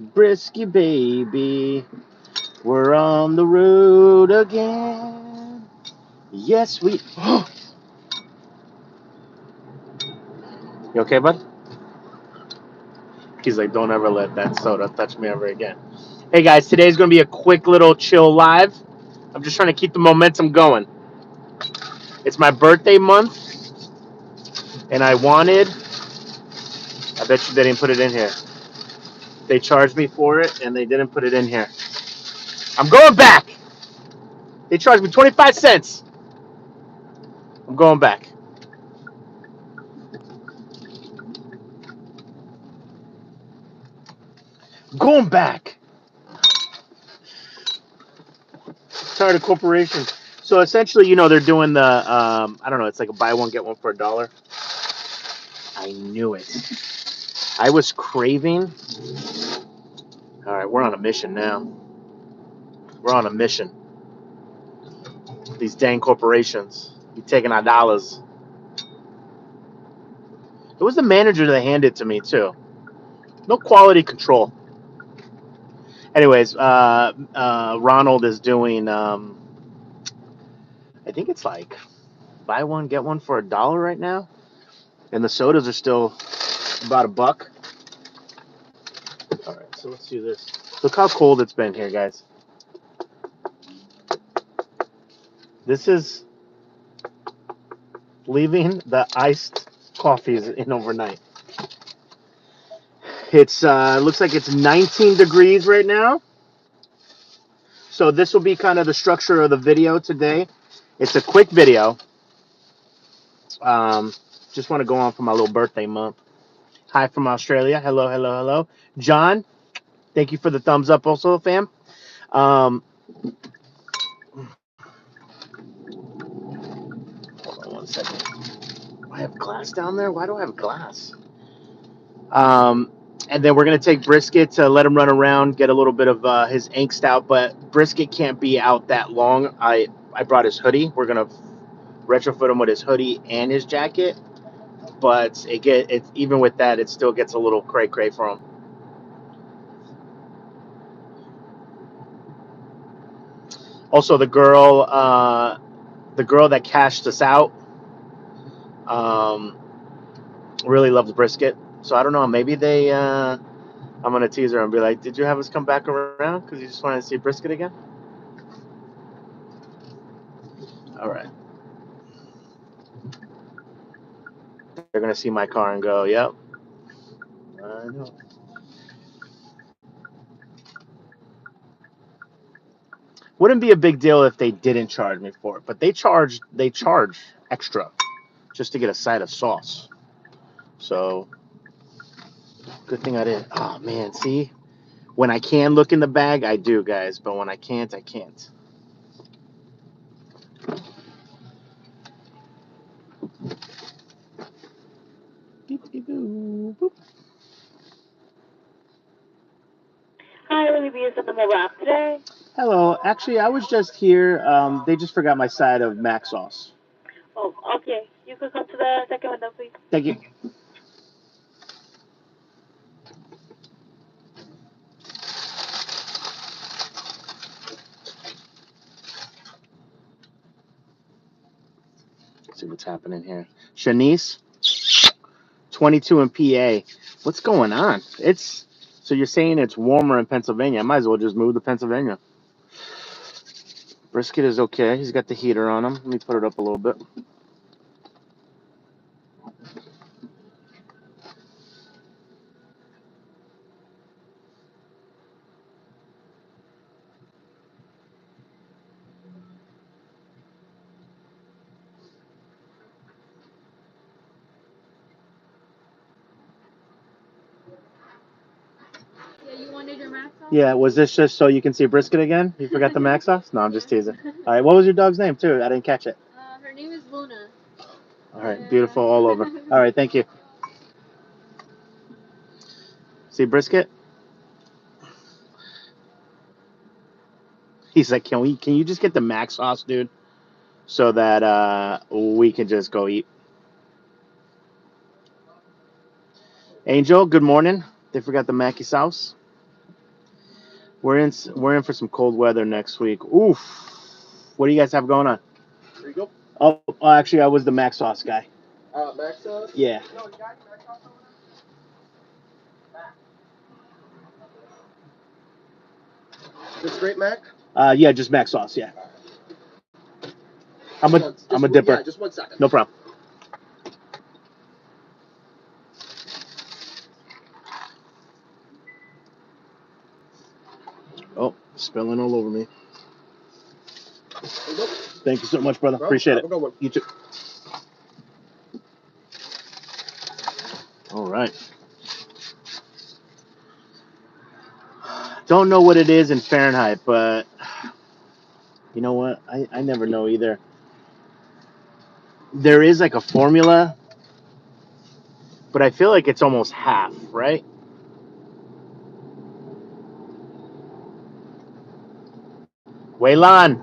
Brisket, baby. We're on the road again. Yes, we. You okay, bud? He's like, don't ever let that soda touch me ever again. Hey, guys, today's going to be a quick little chill live. I'm just trying to keep the momentum going. It's my birthday month, and I bet you they didn't put it in here. They charged me for it, and they didn't put it in here. I'm going back. They charged me 25 cents. I'm going back. Going back. Tired of corporations. So essentially, they're doing the I don't know. It's like a buy one get one for $1. I knew it. I was craving. All right, we're on a mission now. We're on a mission. These dang corporations be taking our dollars. It was the manager that handed it to me too. No quality control. Anyways, Ronald is doing. I think it's like buy one get one for $1 right now, and the sodas are still about $1. All right, so let's do this. Look how cold it's been here, guys. This is leaving the iced coffees in overnight. It's looks like it's 19 degrees right now. So this will be kind of the structure of the video today. It's a quick video. Just want to go on for my little birthday month. Hi from Australia. Hello, hello, hello. John, thank you for the thumbs up also, fam. Hold on one second. Do I have glass down there? Why do I have glass? And then we're going to take Brisket to let him run around, get a little bit of his angst out. But Brisket can't be out that long. I brought his hoodie. We're going to retrofit him with his hoodie and his jacket. But even with that, it still gets a little cray-cray for him. Also, the girl that cashed us out really loves Brisket. So I don't know. Maybe they. I'm gonna tease her and be like, "Did you have us come back around because you just wanted to see Brisket again?" All right. They're gonna see my car and go, "Yep, I know." Wouldn't be a big deal if they didn't charge me for it, but they charge extra just to get a side of sauce. So good thing I didn't. Oh man, see, when I can look in the bag, I do, guys, but when I can't, I can't. Hi, Lily B. Is on the mobile app today? Hello. Actually, I was just here. They just forgot my side of mac sauce. Oh, okay. You could come to the second window, please. Thank you. Let's see what's happening here. Shanice, 22 in PA. What's going on? So you're saying it's warmer in Pennsylvania. I might as well just move to Pennsylvania. Brisket is okay. He's got the heater on him. Let me put it up a little bit. Yeah, was this just so you can see Brisket again? You forgot the mac sauce? No, I'm just teasing. All right, what was your dog's name, too? I didn't catch it. Her name is Luna. All right, beautiful all over. All right, thank you. See Brisket? He's like, can you just get the mac sauce, dude? So that we can just go eat. Angel, good morning. They forgot the Mackie sauce. We're in for some cold weather next week. Oof. What do you guys have going on? There you go. Oh, actually, I was the mac sauce guy. Max sauce? Yeah. No, you got mac sauce over there? Just straight mac? Yeah, just mac sauce. Yeah. I'm a dipper. Yeah, just 1 second. No problem. Oh, spilling all over me. There you go. Thank you so much, brother. Well, Appreciate have it. a good one. You too. All right. Don't know what it is in Fahrenheit, but you know what? I never know either. There is like a formula, but I feel like it's almost half, right? Waylon,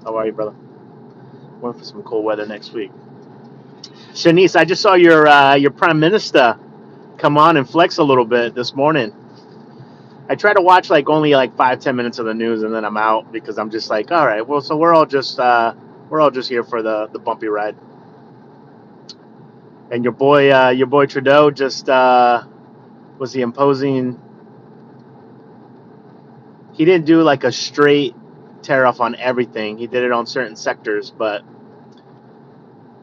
how are you, brother? We're for some cold weather next week. Shanice, I just saw your prime minister come on and flex a little bit this morning. I try to watch like only like 5-10 minutes of the news and then I'm out because I'm just like, all right, well, so we're all just here for the bumpy ride. And your boy Trudeau just was he imposing. He didn't do like a straight tariff on everything. He did it on certain sectors, but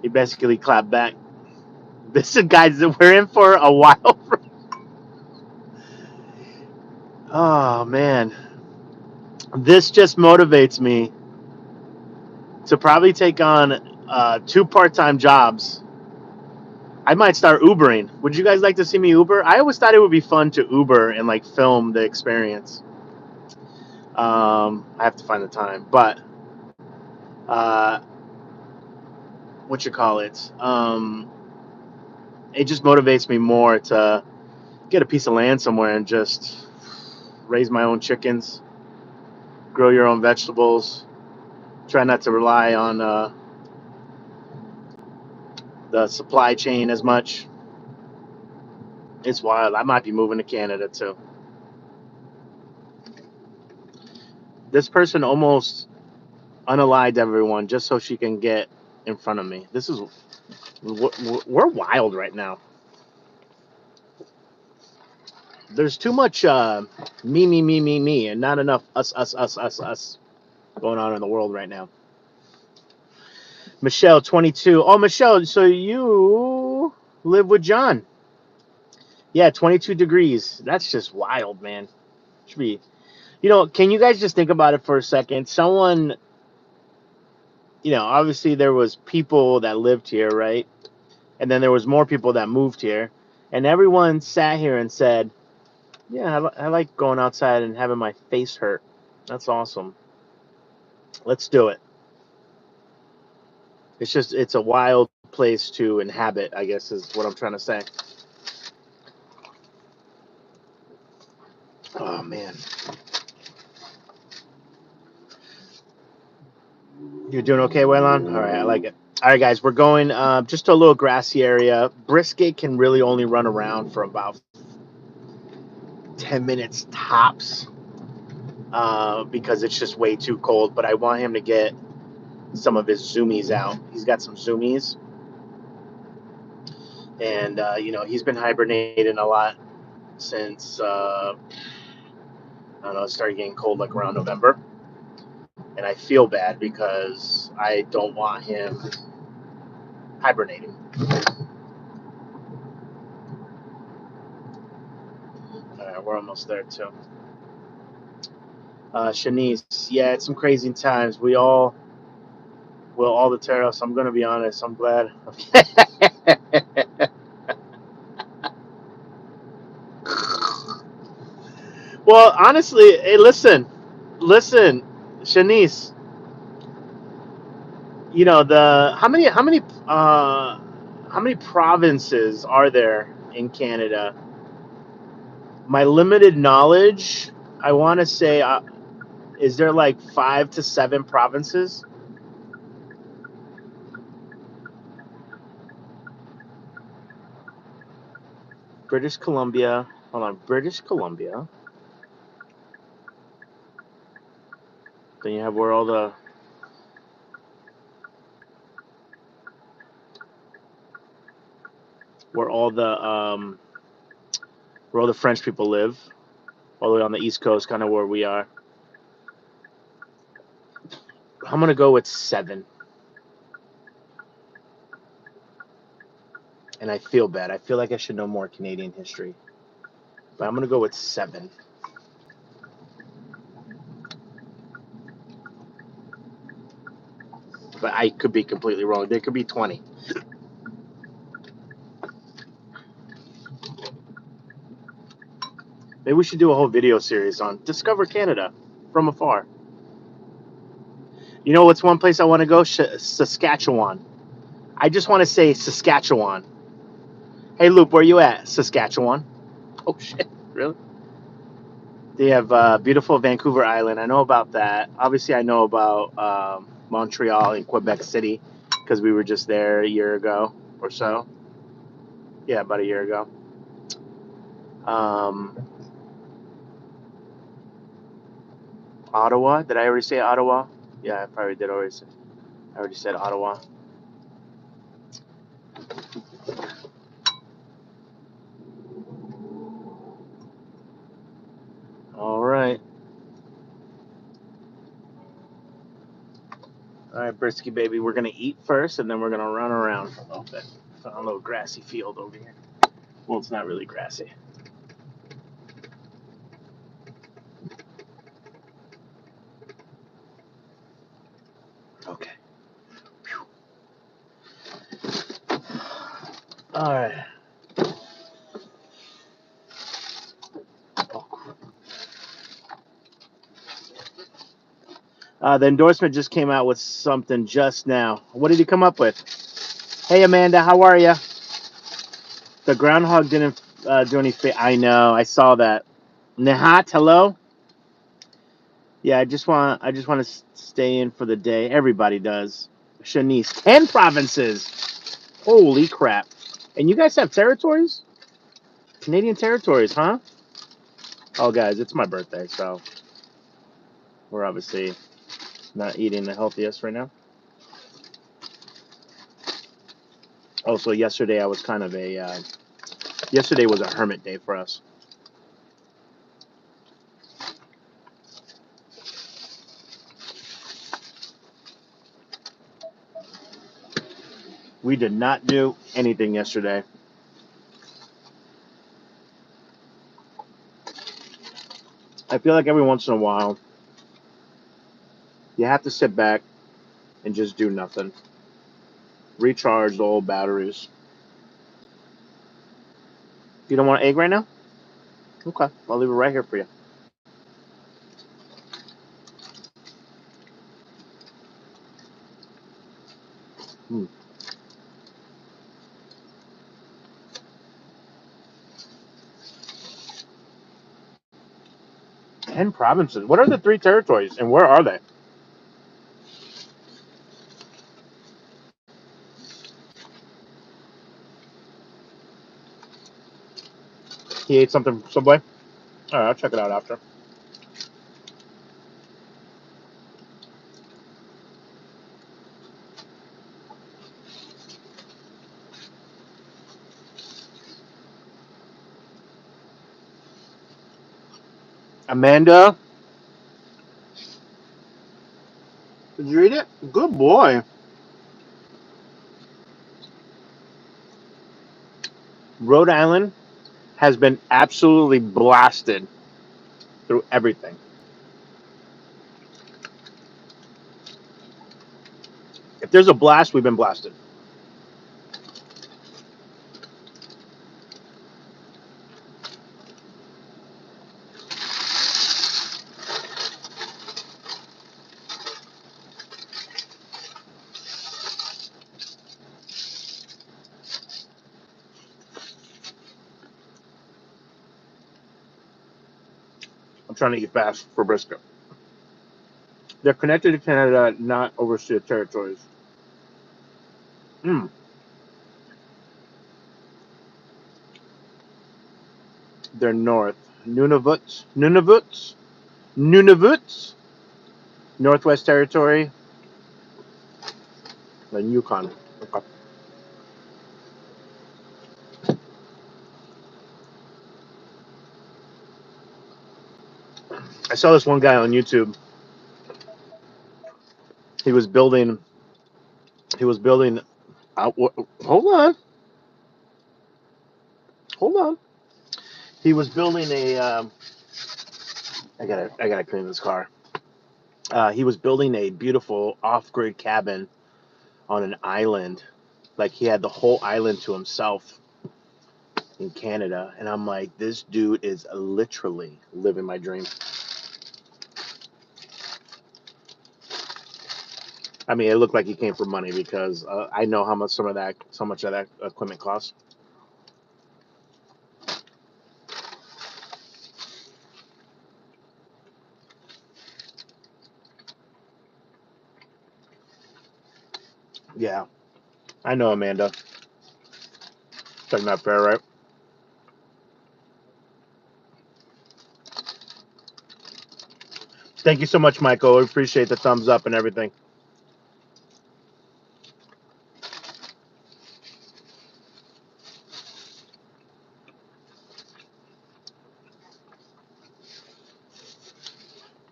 he basically clapped back. This is guys that we're in for a while. Oh man, this just motivates me to probably take on 2 part-time jobs. I might start Ubering. Would you guys like to see me Uber? I always thought it would be fun to Uber and like film the experience. I have to find the time, but uh, what you call it? It just motivates me more to get a piece of land somewhere and just raise my own chickens, grow your own vegetables. Try not to rely on the supply chain as much. It's wild. I might be moving to Canada too. This person almost unallied everyone just so she can get in front of me. This is we're wild right now. There's too much me, and not enough us going on in the world right now. Michelle, 22. Oh, Michelle, so you live with John? Yeah, 22 degrees. That's just wild, man. Should be. Can you guys just think about it for a second? Someone, obviously there was people that lived here, right? And then there was more people that moved here, and everyone sat here and said, "Yeah, I like going outside and having my face hurt. That's awesome. Let's do it." It's a wild place to inhabit, I guess is what I'm trying to say. Oh man. You're doing okay, Waylon? All right, I like it. All right, guys, we're going just to a little grassy area. Brisket can really only run around for about 10 minutes tops because it's just way too cold. But I want him to get some of his zoomies out. He's got some zoomies. And, he's been hibernating a lot since, I don't know, it started getting cold like around November. And I feel bad because I don't want him hibernating. All right, we're almost there too. Shanice, yeah, it's some crazy times. We all the tariffs. I'm gonna be honest. I'm glad. Well, honestly, hey, listen, Shanice. The how many provinces are there in Canada? My limited knowledge, I want to say, is there like 5 to 7 provinces? British Columbia. Hold on, British Columbia. Then you have where all the where all the French people live, all the way on the East Coast, kind of where we are. I'm gonna go with 7. And I feel bad. I feel like I should know more Canadian history. But I'm going to go with 7. But I could be completely wrong. There could be 20. Maybe we should do a whole video series on Discover Canada from afar. You know what's one place I want to go? Saskatchewan. I just want to say Saskatchewan. Hey, Loop, where you at? Saskatchewan. Oh, shit. Really? They have beautiful Vancouver Island. I know about that. Obviously, I know about Montreal and Quebec City because we were just there a year ago or so. Yeah, about a year ago. Ottawa. Did I already say Ottawa? Yeah, I probably did already say. I already said Ottawa. All right. All right, Brisket baby. We're gonna eat first, and then we're gonna run around a little bit. Found a little grassy field over here. Well, it's not really grassy. Okay. All right. The endorsement just came out with something just now. What did he come up with? Hey, Amanda, how are you? The groundhog didn't do any. I know. I saw that. Nihat, hello. Yeah, I just want to stay in for the day. Everybody does. Shanice, 10 provinces. Holy crap! And you guys have territories? Canadian territories, huh? Oh, guys, it's my birthday, so we're obviously not eating the healthiest right now. Also, yesterday I was kind of a. Yesterday was a hermit day for us. We did not do anything yesterday. I feel like every once in a while, you have to sit back and just do nothing. Recharge the old batteries. You don't want an egg right now? Okay, I'll leave it right here for you. Hmm. 10 provinces. What are the 3 territories, and where are they? He ate something from Subway? All right, I'll check it out after. Amanda, did you eat it? Good boy. Rhode Island has been absolutely blasted through everything. If there's a blast, we've been blasted. I'm trying to eat fast for brisket. They're connected to Canada, not overseas territories. Mm. They're north. Nunavut. Nunavut. Nunavut. Northwest Territory and Yukon. Okay. I saw this one guy on YouTube. He was building. He was building. Hold on. Hold on. He was building a. I gotta clean this car. He was building a beautiful off-grid cabin on an island. Like he had the whole island to himself in Canada, and I'm like, this dude is literally living my dream. I mean, it looked like he came for money because I know how much so much of that equipment costs. Yeah, I know, Amanda. That's not fair, right? Thank you so much, Michael. I appreciate the thumbs up and everything.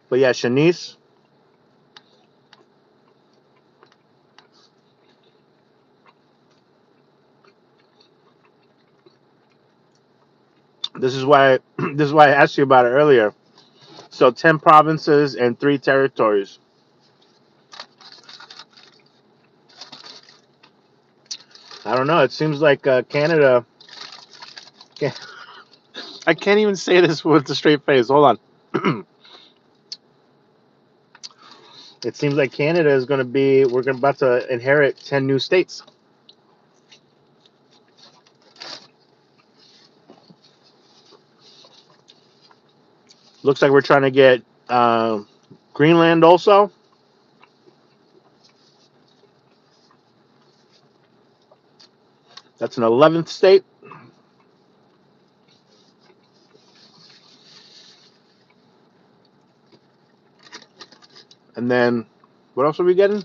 But yeah, Shanice, this is why this is why I asked you about it earlier. So 10 provinces and 3 territories. I don't know. It seems like Canada. I can't even say this with a straight face. Hold on. It seems like Canada is going to be. We're about to inherit 10 new states. Looks like we're trying to get Greenland also. That's an 11th state. And then, what else are we getting?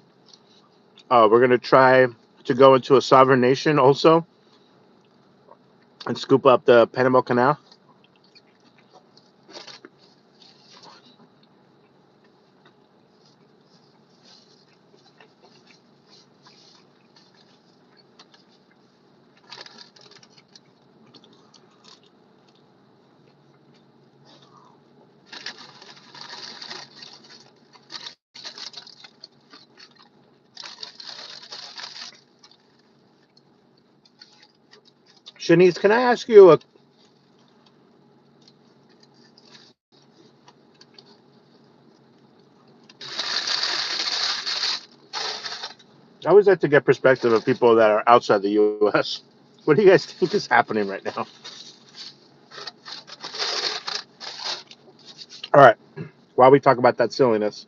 We're going to try to go into a sovereign nation also and scoop up the Panama Canal. Shanice, can I ask you a. I always like to get perspective of people that are outside the U.S. What do you guys think is happening right now? All right. While we talk about that silliness,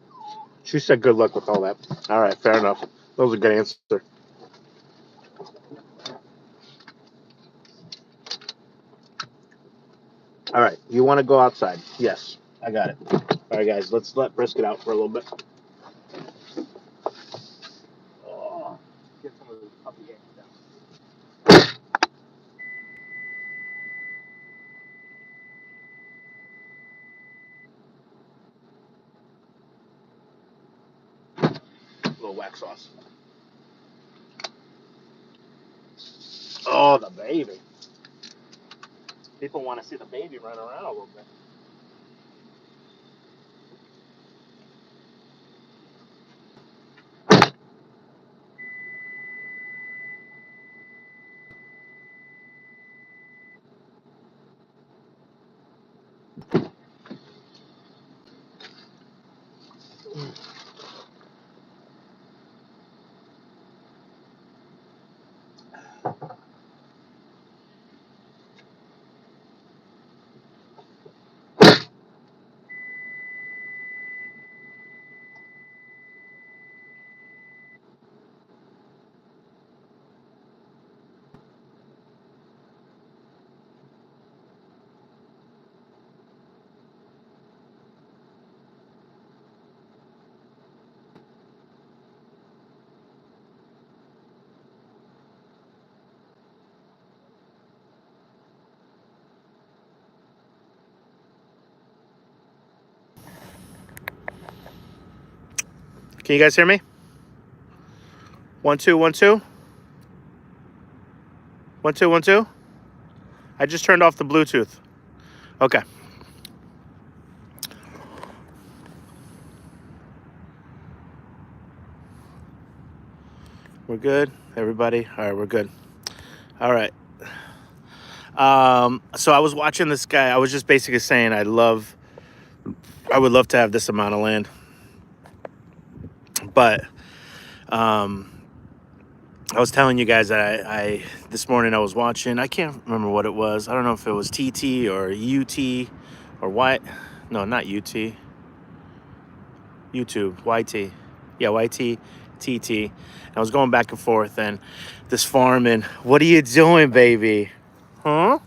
she said good luck with all that. All right, fair enough. That was a good answer. All right, you want to go outside? Yes, I got it. All right, guys, let's let Brisket out for a little bit. Oh, get some of the puppy eggs down. A little wax sauce. Oh, the baby. People want to see the baby run around a little bit. Can you guys hear me? 1 2 1 2. 1 2 1 2. I just turned off the Bluetooth. Okay. We're good, everybody. All right, we're good. All right. So I was watching this guy. I was just basically saying I would love to have this amount of land, but I was telling you guys that I this morning I was watching. I can't remember what it was. I don't know if it was TT or UT or what. No, not UT. YouTube, YT. Yeah, YT, TT. I was going back and forth, and this farm, and what are you doing, baby? Huh?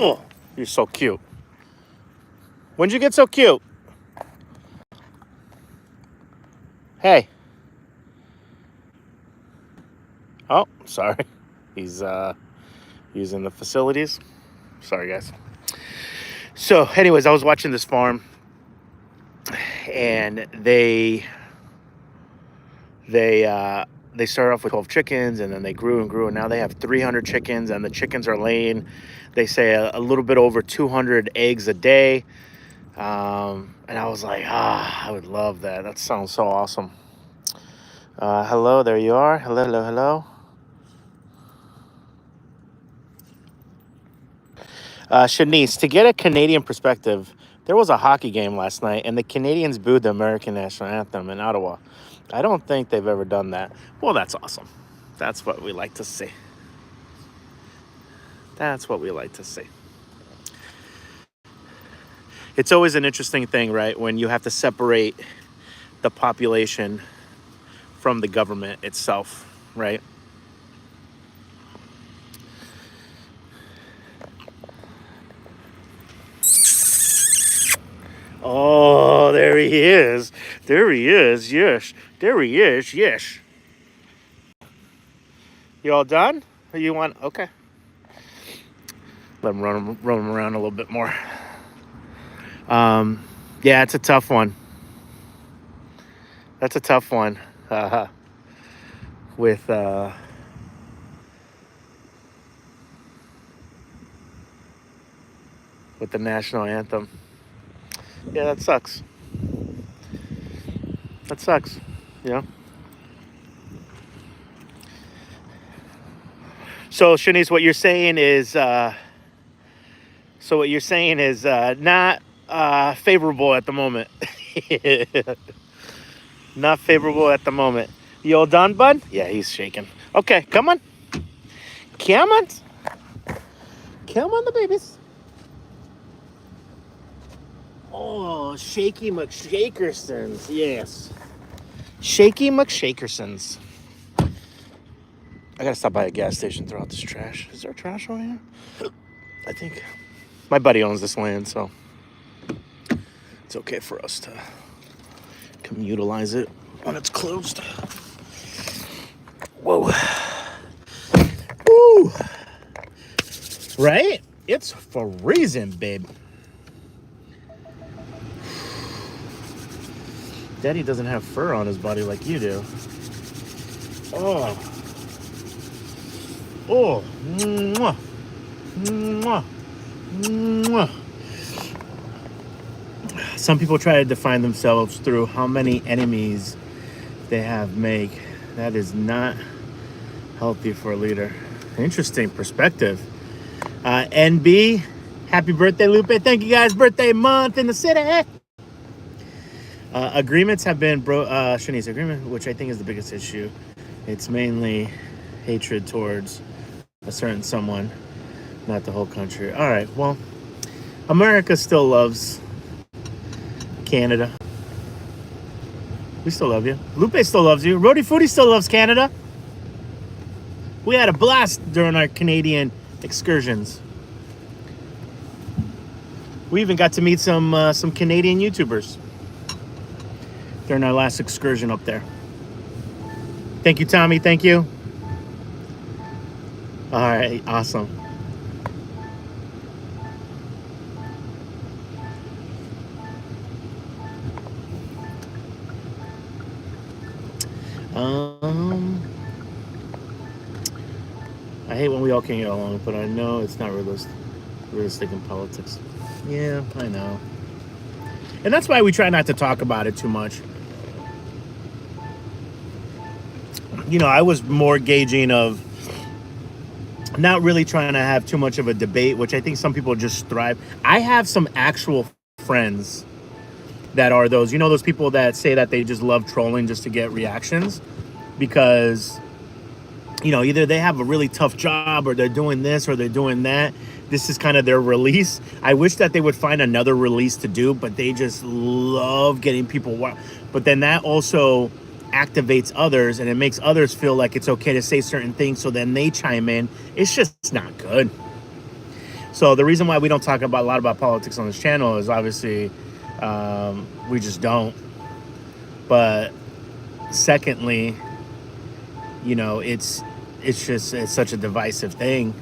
Oh, you're so cute. When'd you get so cute? Hey. Oh, sorry. He's using the facilities. Sorry, guys. So, anyways, I was watching this farm, and they started off with 12 chickens, and then they grew and grew, and now they have 300 chickens, and the chickens are laying, they say, a little bit over 200 eggs a day. And I was like, I would love that. That sounds so awesome. Hello, there you are. Hello, hello, hello. Shanice, to get a Canadian perspective, there was a hockey game last night, and the Canadians booed the American national anthem in Ottawa. I don't think they've ever done that. Well, that's awesome. That's what we like to see. That's what we like to see. It's always an interesting thing, right, when you have to separate the population from the government itself, right? Oh, there he is. There he is, yes. There he is, yes. You all done? Or you want, okay. Let him run around a little bit more. Yeah, it's a tough one. That's a tough one. With the national anthem. Yeah, that sucks. That sucks, you know? So, Shanice, what you're saying is, not favorable at the moment. Not favorable at the moment. You all done, bud? Yeah, he's shaking. Okay, come on. Come on. Come on, the babies. Oh, Shaky McShakersons. Yes. Shaky McShakersons. I gotta stop by a gas station, throw out this trash. Is there trash over here? I think my buddy owns this land, so it's okay for us to come utilize it when it's closed. Whoa. Woo. Right? It's freezing, babe. Daddy doesn't have fur on his body like you do. Oh. Oh. Mwah. Mwah. Mwah. Some people try to define themselves through how many enemies they have make. That is not healthy for a leader. Interesting perspective. NB, happy birthday, Lupe. Thank you guys. Birthday month in the city. Agreements have been Shanice, agreement, which I think is the biggest issue. It's mainly hatred towards a certain someone, not the whole country. All right, well, America still loves Canada. We still love you. Lupe still loves you. Rody Foodie still loves Canada. We had a blast during our Canadian excursions. We even got to meet some Canadian YouTubers during our last excursion up there. Thank you, Tommy. Thank you. All right, awesome. Um, I hate when we all can't get along, but I know it's not realistic in politics. Yeah, I know. And that's why we try not to talk about it too much. You know, I was more gauging of not really trying to have too much of a debate, which I think some people just thrive. I have some actual friends that are those, you know, those people that say that they just love trolling just to get reactions because, you know, either they have a really tough job or they're doing this or they're doing that. This is kind of their release. I wish that they would find another release to do, but they just love getting people. But then that also activates others and it makes others feel like it's okay to say certain things. So then they chime in. It's just not good. So the reason why we don't talk about a lot about politics on this channel is obviously we just don't. But secondly, you know, it's such a divisive thing.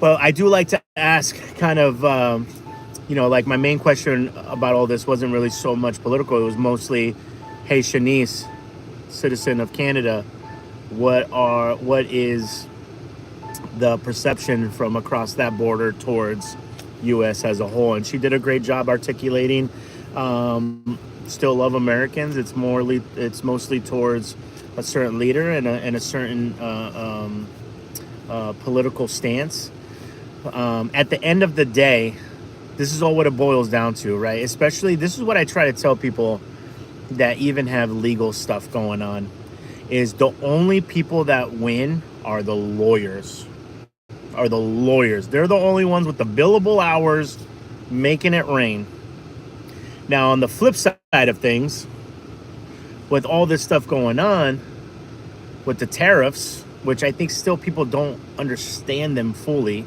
Well, I do like to ask kind of, you know, like my main question about all this wasn't really so much political. It was mostly, hey, Shanice, citizen of Canada, what is the perception from across that border towards U.S. as a whole? And she did a great job articulating. Still love Americans. It's mostly towards a certain leader and a certain political stance. At the end of the day, this is all what it boils down to, right? Especially, this is what I try to tell people that even have legal stuff going on, is the only people that win are the lawyers. They're the only ones with the billable hours making it rain. Now, on the flip side of things, with all this stuff going on, with the tariffs, which I think still people don't understand them fully.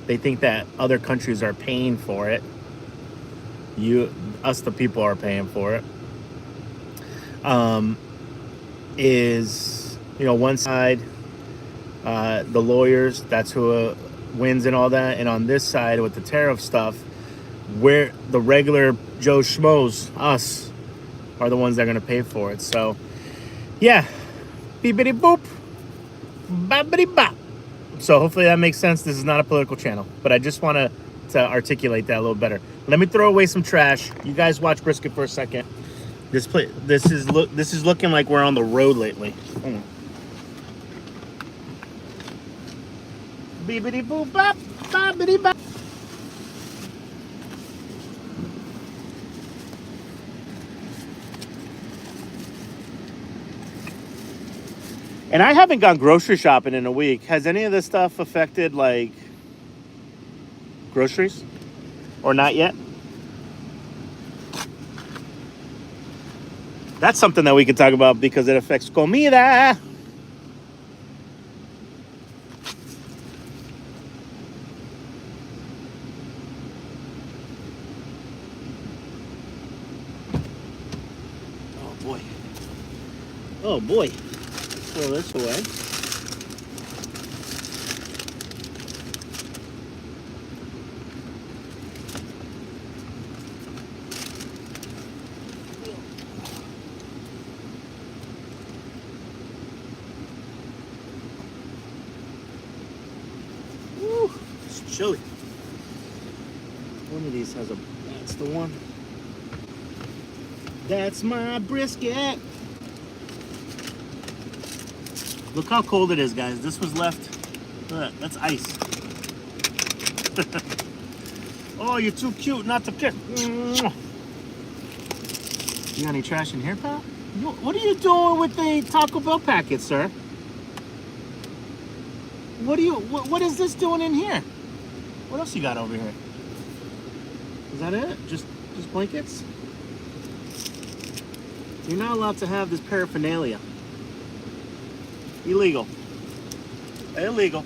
They think that other countries are paying for it. Us, the people, are paying for it. Is, you know, one side, the lawyers, that's who wins and all that. And on this side, with the tariff stuff, where the regular Joe Schmoes, us, are the ones that are going to pay for it. So, yeah. Beepity boop. Boppity bop. So hopefully that makes sense. This is not a political channel, but I just want to articulate that a little better. Let me throw away some trash. You guys watch Brisket for a second. This is looking like we're on the road lately. Beepity boop bop, boppity bop. And I haven't gone grocery shopping in a week. Has any of this stuff affected, like, groceries? Or not yet? That's something that we could talk about because it affects comida. Oh, boy. Oh, boy. Throw this away. Woo, it's chilly. One of these has that's the one. That's my brisket. Look how cold it is, guys. This was left. Look, that's ice. Oh, you're too cute not to kiss. You got any trash in here, pal? What are you doing with the Taco Bell packet, sir? What is this doing in here? What else you got over here? Is that it? Just blankets? You're not allowed to have this paraphernalia. Illegal. Illegal.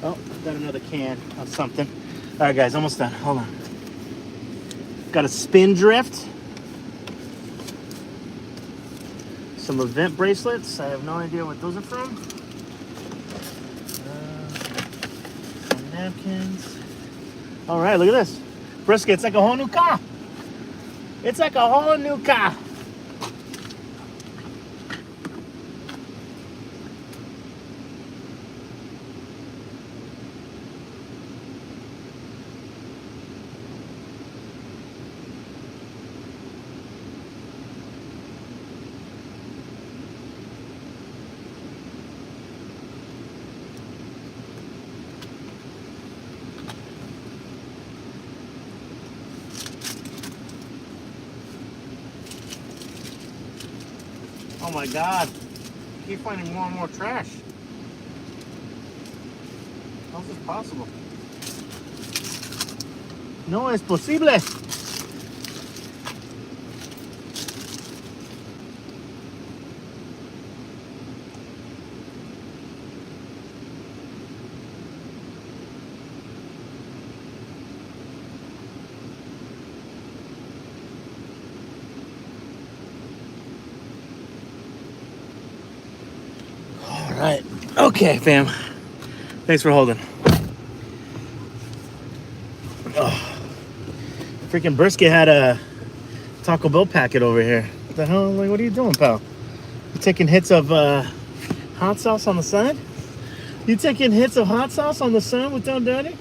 Oh, got another can of something. All right, guys, almost done. Hold on. Got a spin drift. Some event bracelets. I have no idea what those are from. Some napkins. All right, look at this. Brisket, it's like a whole new car. It's like a whole new car. Oh my God. I keep finding more and more trash. How is this possible? No es posible. All right. Okay, fam. Thanks for holding. Oh, freaking Brisket had a Taco Bell packet over here. What the hell? Like, what are you doing, pal? You taking hits of hot sauce on the side? You taking hits of hot sauce on the side with Down Daddy?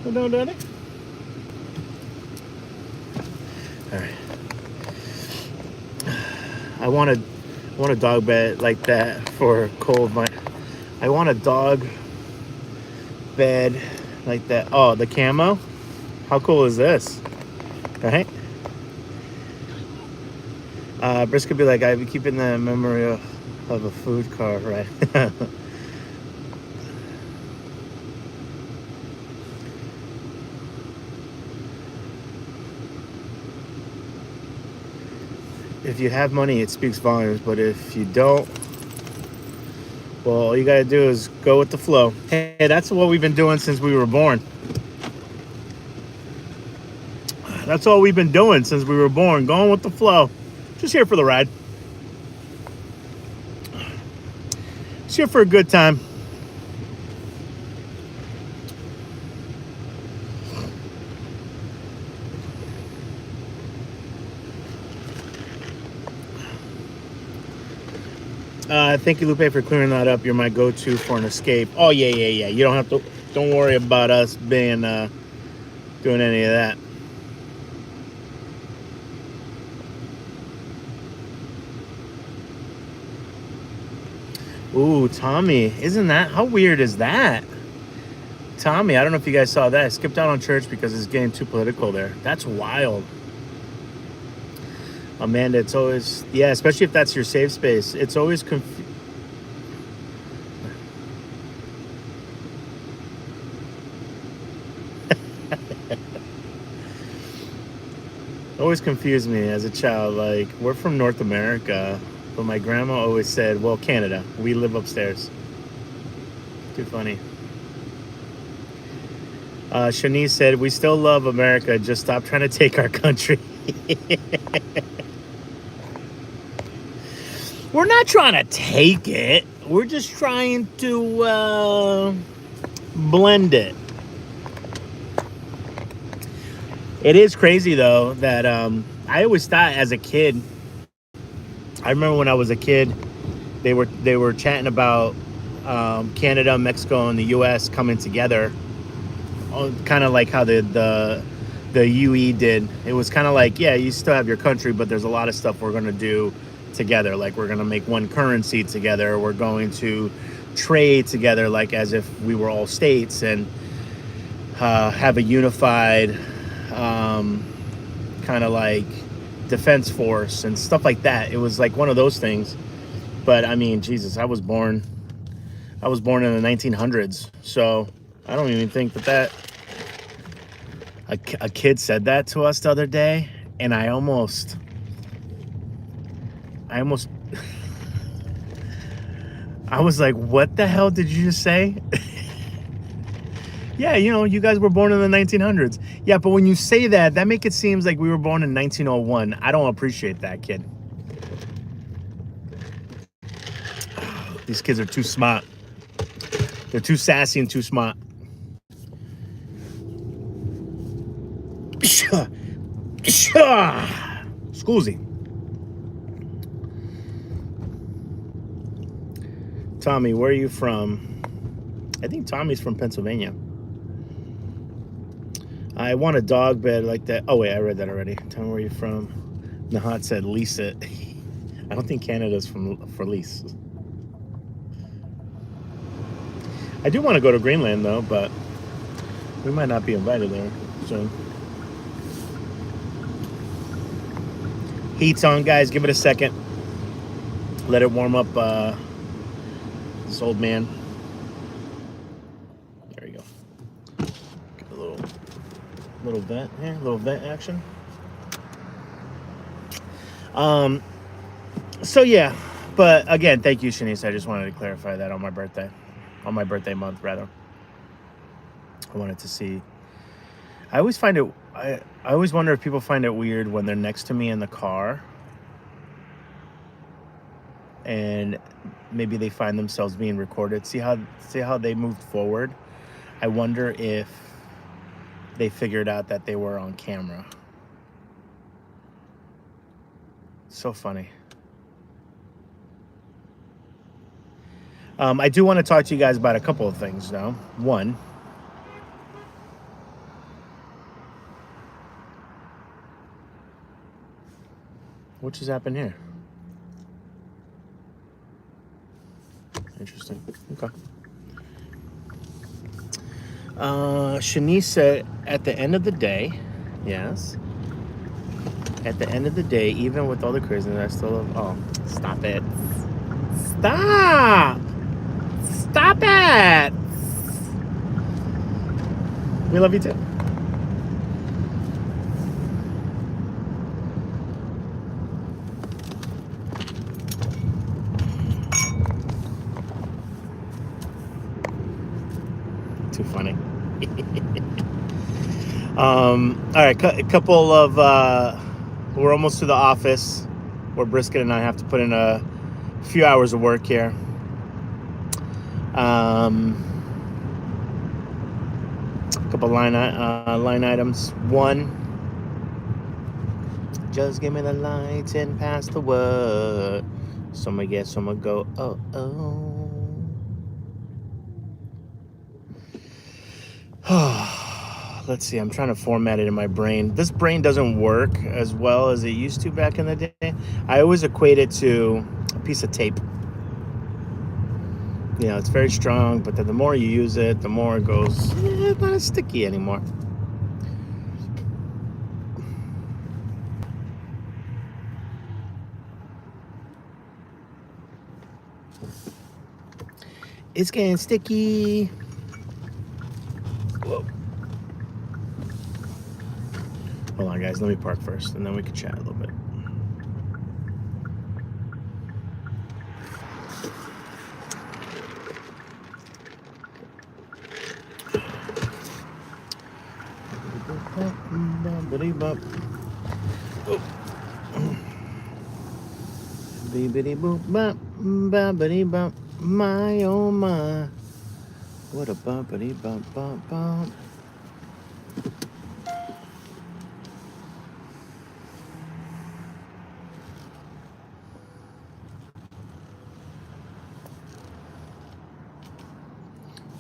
With Down Daddy? All right. I want a dog bed like that for cold. I want a dog bed like that. Oh, the camo. How cool is this? Right? Brisket be like, I'd be keeping the memory of a food car, right? If you have money, it speaks volumes, but if you don't, well, all you gotta do is go with the flow. Hey, that's what we've been doing since we were born. That's all we've been doing since we were born, going with the flow. Just here for the ride. Just here for a good time. Thank you, Lupe, for clearing that up. You're my go-to for an escape. Oh, yeah. You don't have to, don't worry about us being, doing any of that. Ooh, Tommy, isn't that, how weird is that? Tommy, I don't know if you guys saw that. I skipped out on church because it's getting too political there. That's wild. Amanda, it's always, yeah, especially if that's your safe space. It's always always confused me as a child. Like, we're from North America, but my grandma always said, well, Canada, we live upstairs. Too funny. Shanice said, we still love America, just stop trying to take our country. We're not trying to take it, we're just trying to blend it. It is crazy though that I always thought as a kid, I remember when I was a kid, they were chatting about Canada, Mexico, and the U.S. coming together, kind of like how the UE did. It was kind of like, yeah, you still have your country, but there's a lot of stuff we're gonna do together. Like, we're gonna make one currency together. We're going to trade together, like as if we were all states, and have a unified kind of like defense force and stuff like that. It was like one of those things. But I mean, Jesus, I was born in the 1900s, so I don't even think that a kid said that to us the other day, and I almost I was like, what the hell did you just say? Yeah, you know, you guys were born in the 1900s. Yeah, but when you say that, that make it seems like we were born in 1901. I don't appreciate that, kid. These kids are too smart. They're too sassy and too smart. Scusi. Tommy, where are you from? I think Tommy's from Pennsylvania. I want a dog bed like that. Oh, wait, I read that already. Tell me where you're from. Nahat said lease it. I don't think Canada's for lease. I do want to go to Greenland, though, but we might not be invited there soon. Heat's on, guys. Give it a second. Let it warm up this old man. There you go. Get a little vent here, little vent action. So yeah, but again, thank you, Shanice. I just wanted to clarify that on my birthday month, rather. I wanted to see. I always find it. I always wonder if people find it weird when they're next to me in the car, and maybe they find themselves being recorded. See how they moved forward. I wonder if they figured out that they were on camera. So funny. I do want to talk to you guys about a couple of things now. One, what just happened here? Interesting. Okay. Shanice said, at the end of the day, yes. At the end of the day, even with all the craziness, I still love. Oh, stop it! Stop! Stop it! We love you too. Too funny. All right, a couple of. We're almost to the office where Brisket and I have to put in a few hours of work here. A couple line items. One, just give me the lights and pass the word. Some get, some go. Oh, oh. Let's see. I'm trying to format it in my brain. This brain doesn't work as well as it used to back in the day. I always equate it to a piece of tape. You know, it's very strong, but then the more you use it, the more it goes, it's not as sticky anymore. It's getting sticky. Whoa. Hold on, guys. Let me park first, and then we can chat a little bit. Beepity boop bop, boppity bop, my oh my. What a bumpity bump bump bump.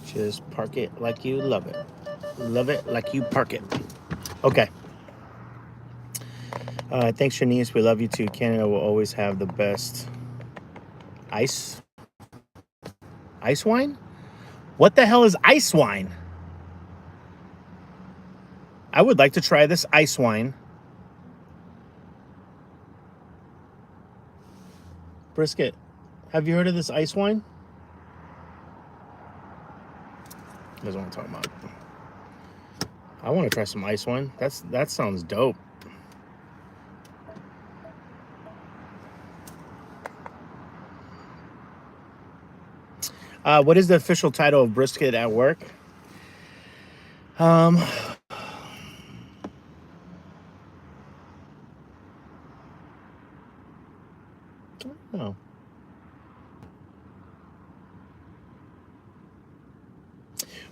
Just park it like you love it. Love it like you park it. Okay. Thanks, Shanice. We love you too. Canada will always have the best ice wine? What the hell is ice wine? I would like to try this ice wine. Brisket, have you heard of this ice wine? That's what I'm talking about. I want to try some ice wine. That sounds dope. What is the official title of Brisket at work? I don't know.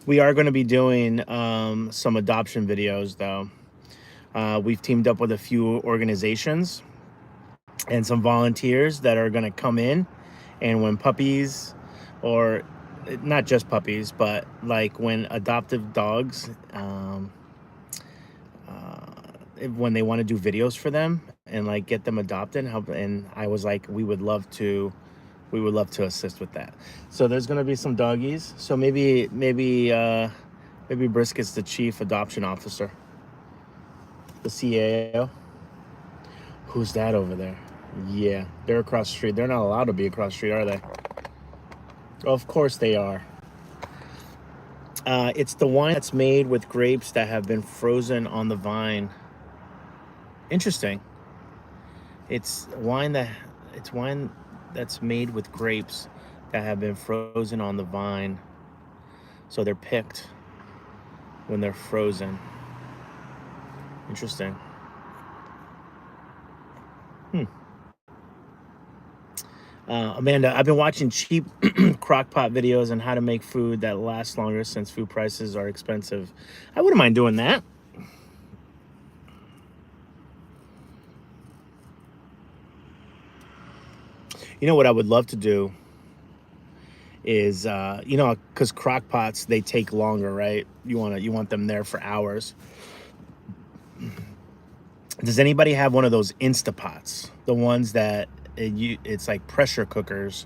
We are going to be doing some adoption videos, though. We've teamed up with a few organizations and some volunteers that are going to come in, and when puppies, or not just puppies, but like when adoptive dogs, when they want to do videos for them and like get them adopted and help. And I was like, we would love to assist with that. So there's going to be some doggies. So maybe Brisket's the chief adoption officer, the CAO. Who's that over there? Yeah, they're across the street. They're not allowed to be across the street, are they? Of course they are. It's the wine that's made with grapes that have been frozen on the vine. Interesting. It's wine that's made with grapes that have been frozen on the vine. So they're picked when they're frozen. Interesting. Amanda, I've been watching cheap crockpot videos on how to make food that lasts longer since food prices are expensive. I wouldn't mind doing that. You know what I would love to do is, because crock pots, they take longer, right? You want them there for hours. Does anybody have one of those Instapots? The ones that it's like pressure cookers,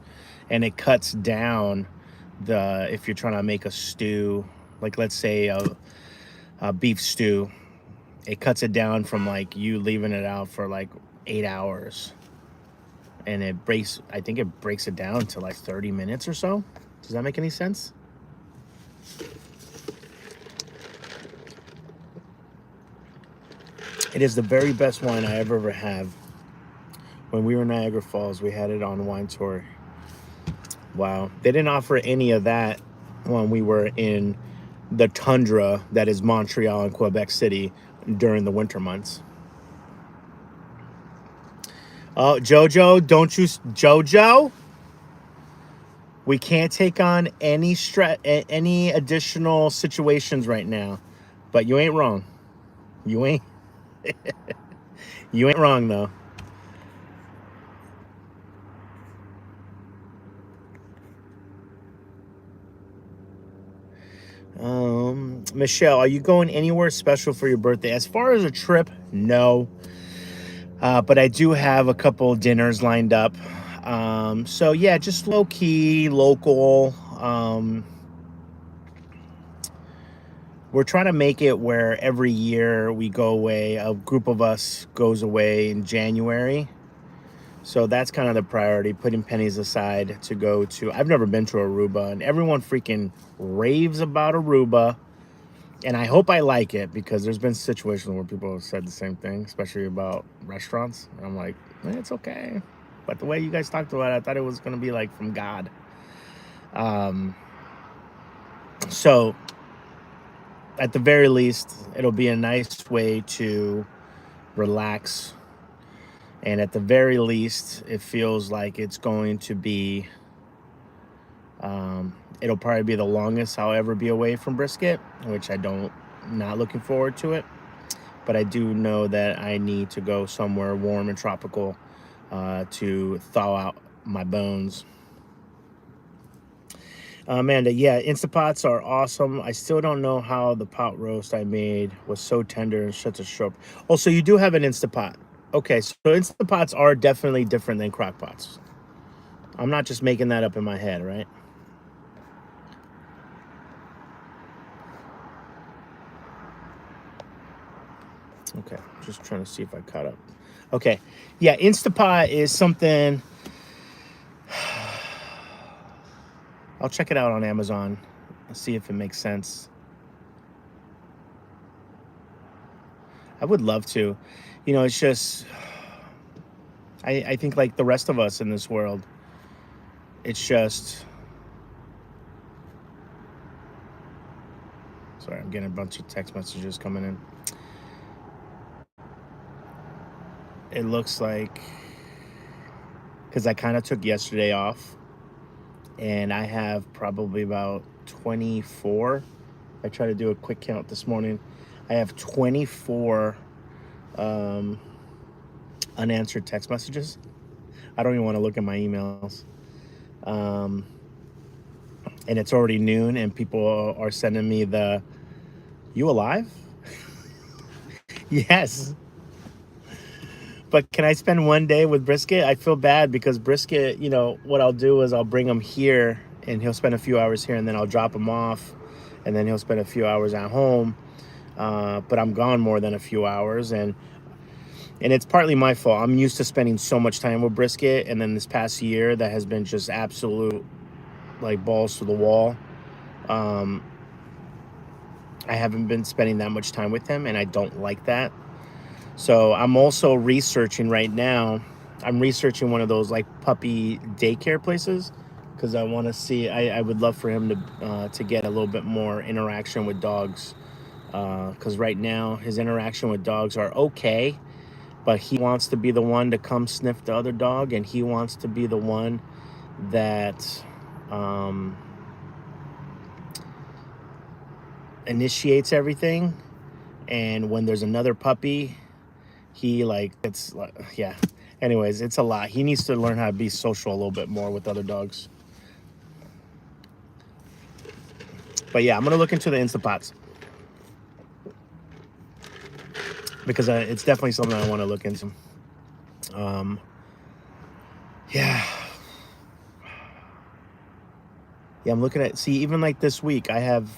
and it cuts down if you're trying to make a stew, like let's say a beef stew, it cuts it down from like you leaving it out for like 8 hours. And I think it breaks it down to like 30 minutes or so. Does that make any sense? It is the very best wine I ever had. When we were in Niagara Falls, we had it on wine tour. Wow. They didn't offer any of that when we were in the tundra that is Montreal and Quebec City during the winter months. Oh, Jojo, we can't take on any additional situations right now, but you ain't wrong. You ain't wrong though. Michelle, are you going anywhere special for your birthday? As far as a trip, no. But I do have a couple dinners lined up. So yeah, just low key, local. We're trying to make it where every year we go away. A group of us goes away in January. So that's kind of the priority, putting pennies aside to go to. I've never been to Aruba, and everyone freaking raves about Aruba. And I hope I like it, because there's been situations where people have said the same thing, especially about restaurants. And I'm like, it's okay. But the way you guys talked about it, I thought it was going to be like from God. So at the very least, it'll be a nice way to relax. And at the very least, it feels like it's going to be, it'll probably be the longest I'll ever be away from Brisket, which not looking forward to it. But I do know that I need to go somewhere warm and tropical to thaw out my bones. Amanda, yeah, Instapots are awesome. I still don't know how the pot roast I made was so tender and such a sharp. Oh, so you do have an Instapot. Okay, so Instapots are definitely different than crock pots. I'm not just making that up in my head, right? Okay, just trying to see if I caught up. Okay, yeah, Instapot is something. I'll check it out on Amazon and see if it makes sense. I would love to. It's just, I think like the rest of us in this world, it's just Sorry, I'm getting a bunch of text messages coming in. It looks like, because I kind of took yesterday off, and I have probably about 24. I tried to do a quick count this morning. I have 24 unanswered text messages. I don't even want to look at my emails. And it's already noon, and people are sending me the, "You alive?" Yes. But can I spend one day with Brisket? I feel bad because Brisket, what I'll do is I'll bring him here and he'll spend a few hours here, and then I'll drop him off, and then he'll spend a few hours at home. But I'm gone more than a few hours, and it's partly my fault. I'm used to spending so much time with Brisket, and then this past year that has been just absolute like balls to the wall. I haven't been spending that much time with him, and I don't like that. So I'm also researching right now. I'm researching one of those like puppy daycare places because I want to see. I would love for him to get a little bit more interaction with dogs. Because right now his interaction with dogs are okay, but he wants to be the one to come sniff the other dog, and he wants to be the one that initiates everything. And when there's another puppy, he it's like, yeah. Anyways, it's a lot. He needs to learn how to be social a little bit more with other dogs. But yeah, I'm gonna look into the Instapots because it's definitely something I want to look into. Yeah. Yeah, I'm looking at, see, even like this week, I have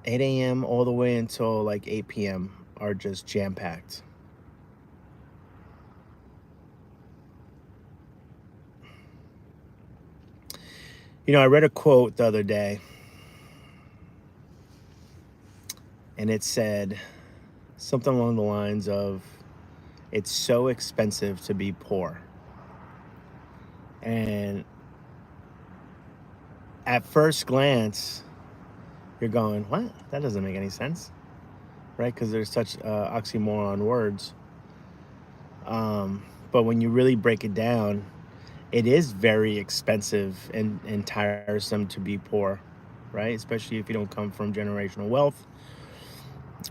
8 a.m. all the way until like 8 p.m. are just jam-packed. I read a quote the other day, and it said something along the lines of, "It's so expensive to be poor." And at first glance, you're going, what? That doesn't make any sense, right? Because there's such oxymoron words. But when you really break it down, it is very expensive and tiresome to be poor, right? Especially if you don't come from generational wealth,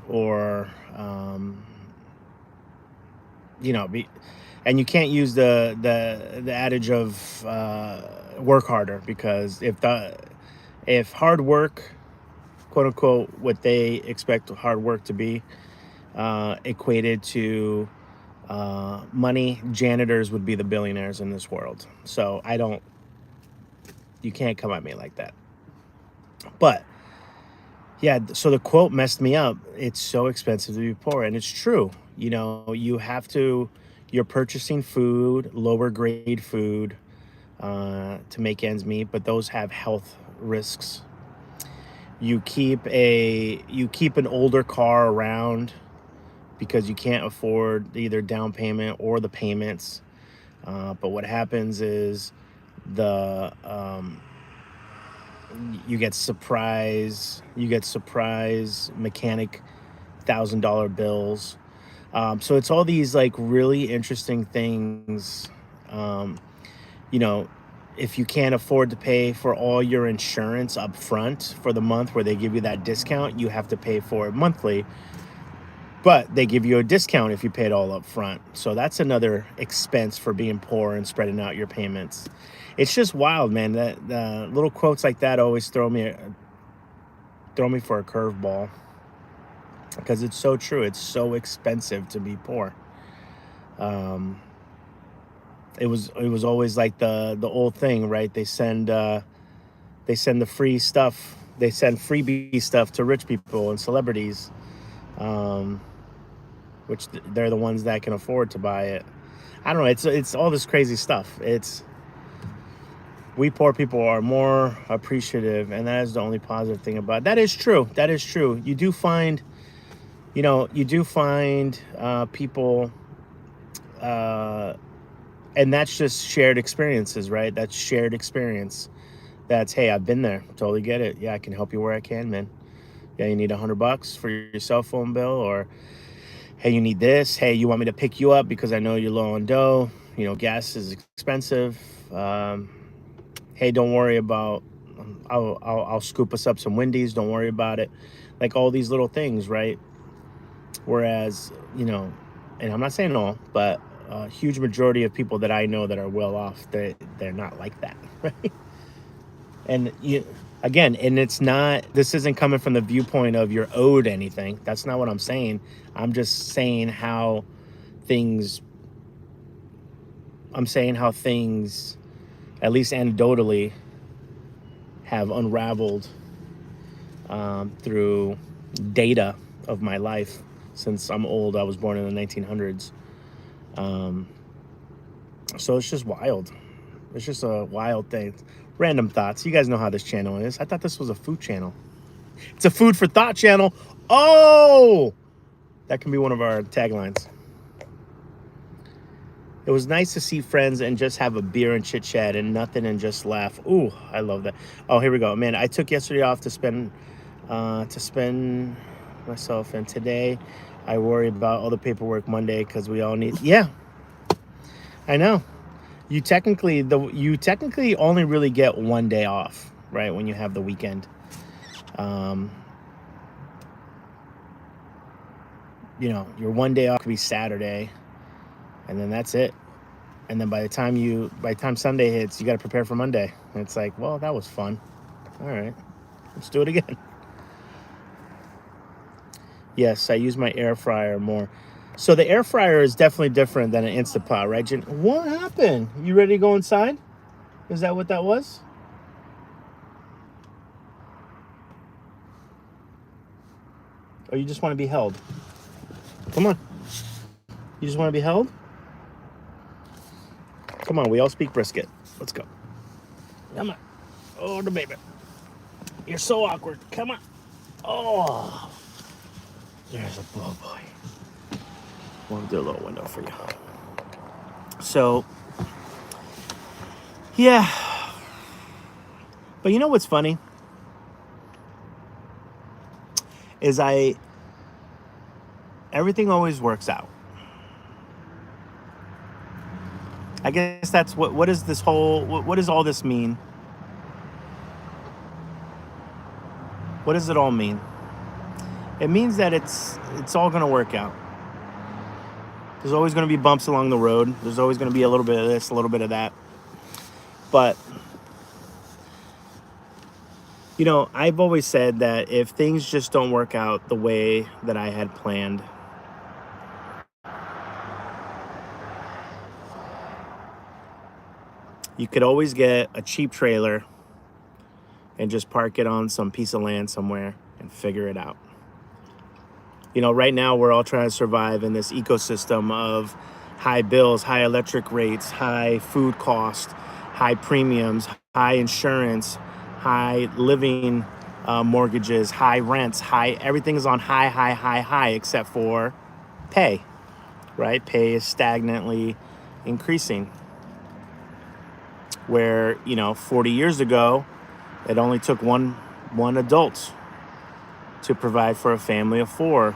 or and you can't use the adage of work harder, because if hard work, quote unquote, what they expect hard work to be, equated to money, janitors would be the billionaires in this world. So you can't come at me like that. But yeah, so the quote messed me up. It's so expensive to be poor, and it's true. You're purchasing food, lower grade food, to make ends meet, but those have health risks. You keep an older car around because you can't afford either down payment or the payments. But what happens is the you get surprise mechanic $1,000 bills. So it's all these like really interesting things. Um, you know, if you can't afford to pay for all your insurance up front for the month where they give you that discount, you have to pay for it monthly. But they give you a discount if you pay it all up front. So that's another expense for being poor and spreading out your payments. It's just wild, man. That little quotes like that always throw me for a curveball, because it's so true. It's so expensive to be poor. It was always like the old thing, right? They send the free stuff. They send freebie stuff to rich people and celebrities, which they're the ones that can afford to buy it. I don't know. It's all this crazy stuff. We poor people are more appreciative, and that is the only positive thing about it. That is true. That is true. You do find people, and that's just shared experiences, right? That's shared experience. that's, hey, I've been there. Totally get it. Yeah, I can help you where I can, man. Yeah, you need $100 for your cell phone bill, or hey, you need this. Hey, you want me to pick you up because I know you're low on dough. You know, gas is expensive. Hey, don't worry about. I'll scoop us up some Wendy's. Don't worry about it. Like all these little things, right? Whereas, you know, and I'm not saying all, but a huge majority of people that I know that are well off, they're not like that, right? And you, again, and it's not. This isn't coming from the viewpoint of you're owed anything. That's not what I'm saying. I'm just saying how things. I'm saying how things, at least anecdotally, have unraveled through data of my life since I'm old. I was born in the 1900s. So it's just wild. It's just a wild thing. Random thoughts. You guys know how this channel is. I thought this was a food channel. It's a food for thought channel. Oh, that can be one of our taglines. It was nice to see friends and just have a beer and chit chat and nothing and just laugh. Ooh, I love that. Oh, here we go. Man, I took yesterday off to spend myself, and today I worry about all the paperwork Monday because we all need. Yeah, I know. You technically only really get one day off, right? When you have the weekend. You know, your one day off could be Saturday, and then that's it. And then by the time Sunday hits, you got to prepare for Monday. And it's like, well, that was fun. All right, let's do it again. Yes, I use my air fryer more. So the air fryer is definitely different than an Instant Pot, right, Jen? What happened? You ready to go inside? Is that what that was? Or you just want to be held? Come on. You just want to be held? Come on, we all speak Brisket. Let's go. Come on. Oh, the baby. You're so awkward. Come on. Oh. There's a blow boy. We'll do a little window for you. So, yeah. But you know what's funny? Is everything always works out. I guess that's what is this whole, what does all this mean? What does it all mean? It means that it's all going to work out. There's always going to be bumps along the road. There's always going to be a little bit of this, a little bit of that. But, you know, I've always said that if things just don't work out the way that I had planned, you could always get a cheap trailer and just park it on some piece of land somewhere and figure it out. You know, right now we're all trying to survive in this ecosystem of high bills, high electric rates, high food cost, high premiums, high insurance, high living mortgages, high rents, everything is on high, except for pay, right? Pay is stagnantly increasing. Where, you know, 40 years ago, it only took one adult to provide for a family of 4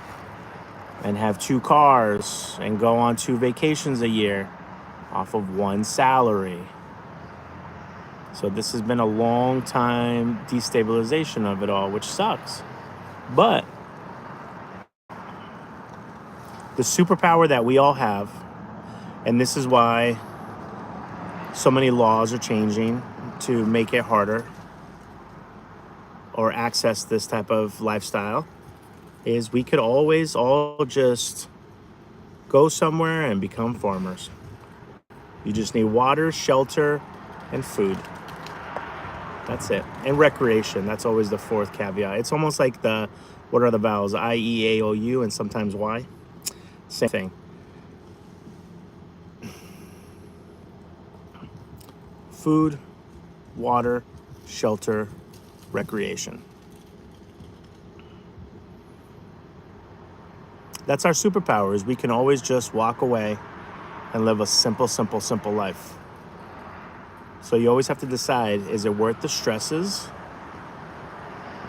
and have 2 cars and go on 2 vacations a year off of 1 salary. So this has been a long time destabilization of it all, which sucks. But the superpower that we all have, and this is why so many laws are changing to make it harder or access this type of lifestyle, is we could always all just go somewhere and become farmers. You just need water, shelter, and food. That's it. And recreation. That's always the 4th caveat. It's almost like what are the vowels? I, E, A, O, U, and sometimes Y. Same thing. Food, water, shelter, recreation. That's our superpower, is we can always just walk away and live a simple life. So you always have to decide, is it worth the stresses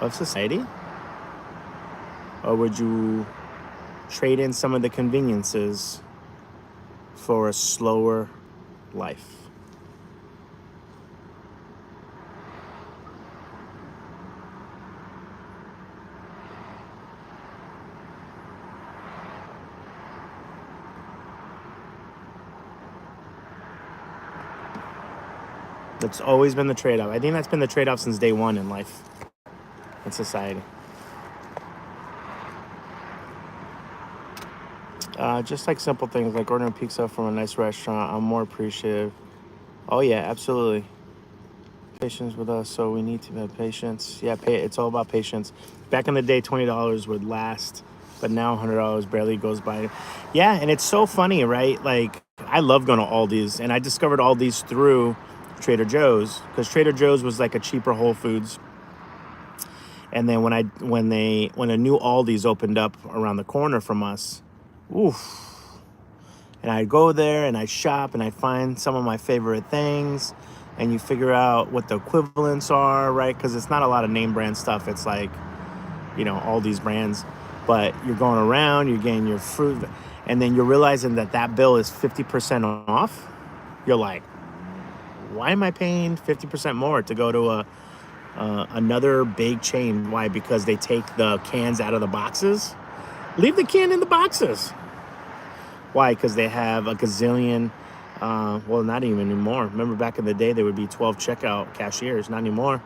of society? Or would you trade in some of the conveniences for a slower life? That's always been the trade-off. I think that's been the trade-off since day one in life, in society. Just like simple things like ordering pizza from a nice restaurant. I'm more appreciative. Oh yeah, absolutely. Patience with us, so we need to have patience. Yeah, it's all about patience. Back in the day, $20 would last, but now $100 barely goes by. Yeah, and it's so funny, right? Like, I love going to Aldi's, and I discovered Aldi's through Trader Joe's, because Trader Joe's was like a cheaper Whole Foods. And then when a new Aldi's opened up around the corner from us, oof. And I'd go there and I'd shop and I'd find some of my favorite things, and you figure out what the equivalents are, right? Because it's not a lot of name brand stuff. It's like, all these brands, but you're going around, you're getting your fruit, and then you're realizing that bill is 50% off. You're like, why am I paying 50% more to go to another big chain? Why? Because they take the cans out of the boxes. Leave the can in the boxes. Why? Because they have a gazillion, well, not even anymore. Remember back in the day, there would be 12 checkout cashiers. Not anymore.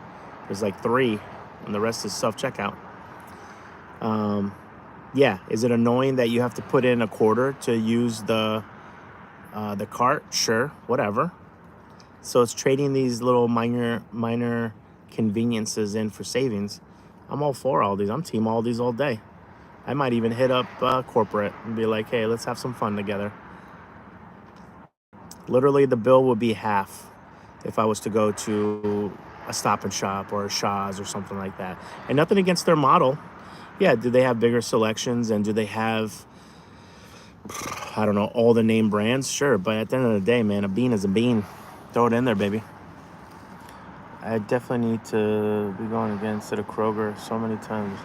There's like 3, and the rest is self-checkout. Yeah, is it annoying that you have to put in a quarter to use the cart? Sure, whatever. So it's trading these little minor conveniences in for savings. I'm all for Aldi's. I'm team Aldi's all day. I might even hit up corporate and be like, hey, let's have some fun together. Literally, the bill would be half if I was to go to a Stop and Shop or a Shaw's or something like that. And nothing against their model. Yeah, do they have bigger selections, and do they have, I don't know, all the name brands? Sure, but at the end of the day, man, a bean is a bean. Throw it in there, baby. I definitely need to be going again to the Kroger so many times.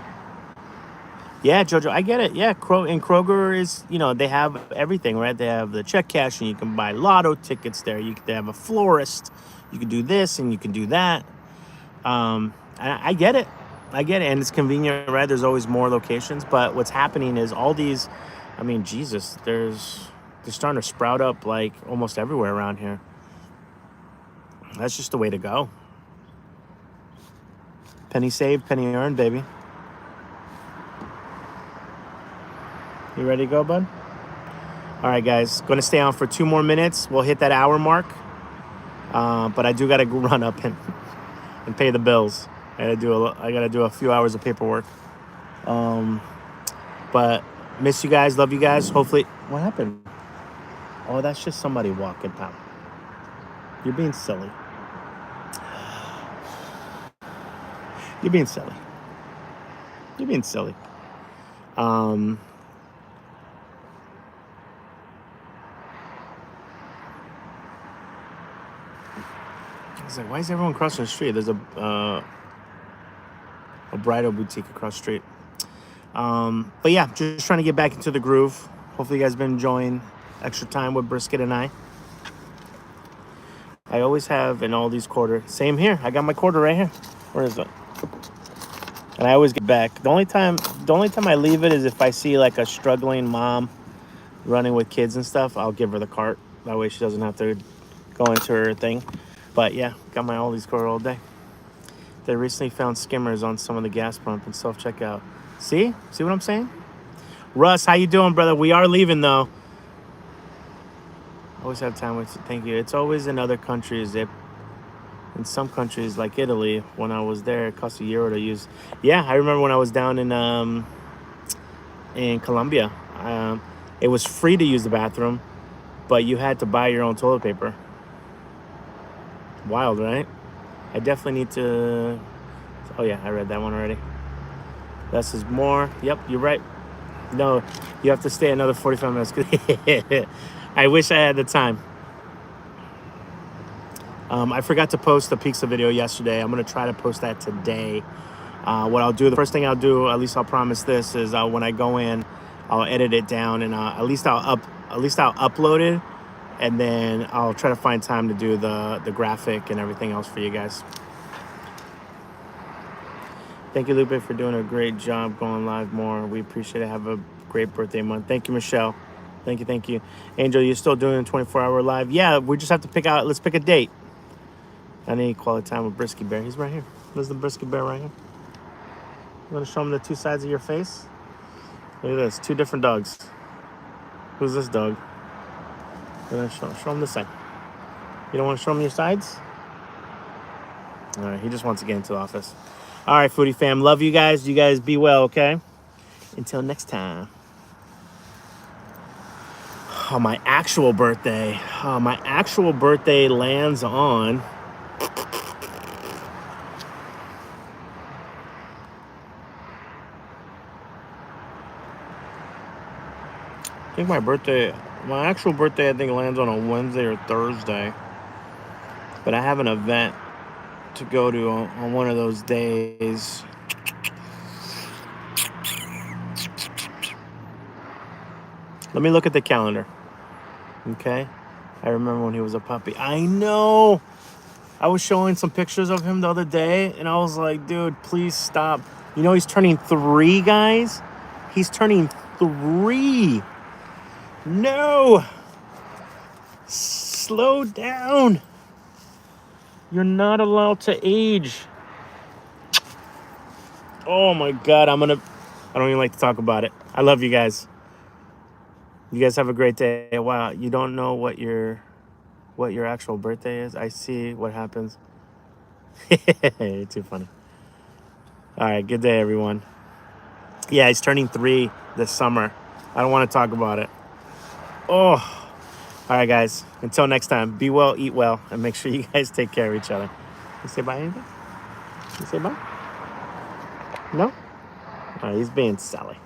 Yeah, Jojo, I get it. Yeah, and Kroger is, they have everything, right? They have the check cash, and you can buy lotto tickets there. They have a florist. You can do this, and you can do that. I get it. And it's convenient, right? There's always more locations. But what's happening is all these, Jesus, they're starting to sprout up like almost everywhere around here. That's just the way to go. Penny saved, penny earned, baby. You ready to go, bud? All right, guys. Going to stay on for 2 more minutes. We'll hit that hour mark. But I do got to run up and pay the bills. I got to do a few hours of paperwork. But miss you guys. Love you guys. Hopefully. What happened? Oh, that's just somebody walking out. You're being silly. You're being silly. It's like, why is everyone crossing the street? There's a bridal boutique across the street. But yeah, just trying to get back into the groove. Hopefully you guys have been enjoying extra time with Brisket and I. I always have an Aldi's quarter. Same here. I got my quarter right here. Where is it? And I always get back. The only time I leave it is if I see like a struggling mom running with kids and stuff. I'll give her the cart. That way she doesn't have to go into her thing. But yeah, got my Aldi's quarter all day. They recently found skimmers on some of the gas pump and self-checkout. See what I'm saying? Russ, how you doing, brother? We are leaving though. Always have time with you. Thank you. It's always in other countries. In some countries like Italy, when I was there, it cost €1 to use. Yeah, I remember when I was down in Colombia. It was free to use the bathroom, but you had to buy your own toilet paper. Wild, right? I definitely need to. Oh yeah, I read that one already. Less is more. Yep, you're right. No, you have to stay another 45 minutes. I wish I had the time. I forgot to post the pizza video yesterday. I'm gonna try to post that today. What I'll do, the first thing I'll do, at least I'll promise this, is when I go in, I'll edit it down, and at least I'll upload it, and then I'll try to find time to do the graphic and everything else for you guys. Thank you, Lupe, for doing a great job going live more. We appreciate it. Have a great birthday month. Thank you, Michelle. Thank you. Angel, you're still doing a 24-hour live? Yeah, we just have to let's pick a date. I need quality time with Brisket Bear. He's right here. There's the Brisket Bear right here. You want to show him the two sides of your face? Look at this, 2 different dogs. Who's this dog? Show him this side. You don't want to show him your sides? All right, he just wants to get into the office. All right, Foodie fam, love you guys. You guys be well, okay? Until next time. Oh, my actual birthday. My actual birthday lands on... I think my actual birthday, I think, lands on a Wednesday or Thursday. But I have an event to go to on one of those days. Let me look at the calendar. Okay? I remember when he was a puppy. I know! I was showing some pictures of him the other day, and I was like, dude, please stop. You know he's turning 3, guys? He's turning 3. No! Slow down. You're not allowed to age. Oh my God, I don't even like to talk about it. I love you guys. You guys have a great day. Wow, you don't know what your actual birthday is? I see what happens. You're too funny. All right, good day, everyone. Yeah, he's turning 3 this summer. I don't want to talk about it. Oh, all right, guys. Until next time, be well, eat well, and make sure you guys take care of each other. You say bye, anything? You say bye? No? All right, he's being silly.